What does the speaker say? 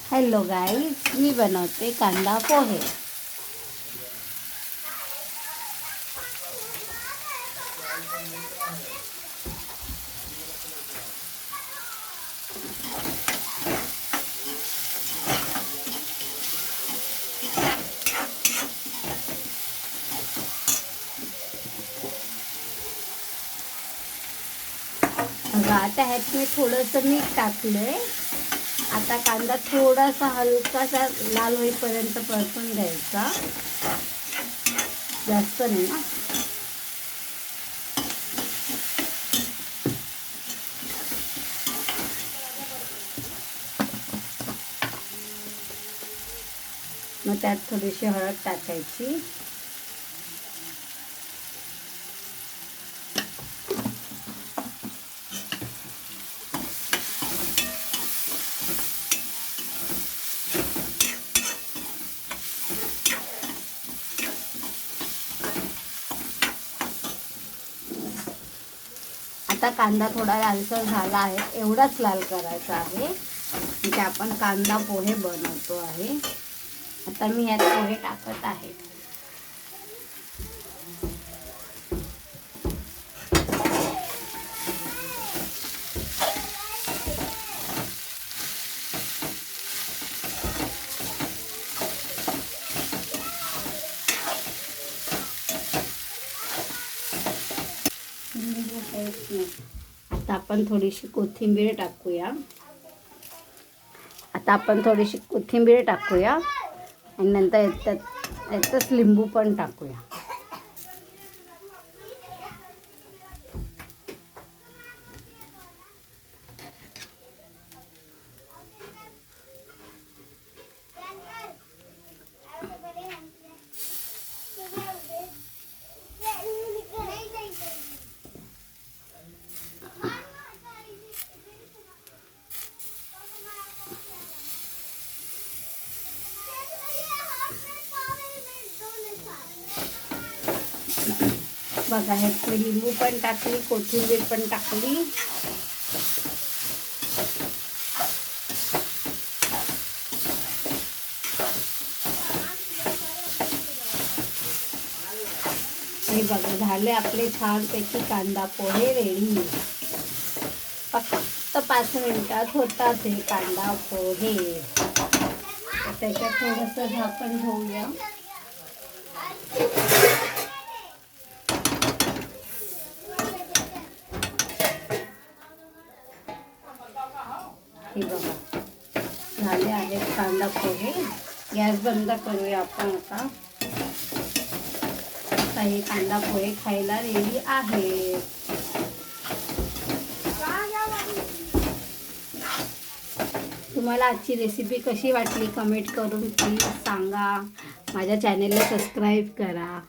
Hello guys, मी बनवते कांदा पोहे। आता ह्यात मी थोडंसं मीठ टाकलंय। आता कांदा थोडासा हलकासा लाल होईपर्यंत परतून द्यायचा, जास्त नाही ना। मग त्यात थोडीशी हळद टाकायची। आता कांदा थोडा लालसर झाला आहे, एवढाच लाल करायचा आहे, म्हणजे आपण कांदा पोहे बनवतो आहे। आता मी यात पोहे टाकत आहे। आता आपण थोडीशी कोथिंबीर टाकूया। आणि नंतर यातच लिंबू पण टाकूया। बघा, ह्यात लिंबू पण टाकली, कोथिंबीर पण टाकली। हे बघा, झाले आपले छानपैकी कांदा पोहे रेडी। फक्त 5 मिनिटात होतात हे कांदा पोहे। त्याच्यात थोडंसं झाकण ठेवूया। हे बघा, झाले आहेत कांदा पोहे। गॅस बंद करूया आपण आता। हे कांदा पोहे खायला रेडी आहे। तुम्हाला आजची रेसिपी कशी वाटली कमेंट करून प्लीज सांगा। माझ्या चॅनेलला सबस्क्राईब करा।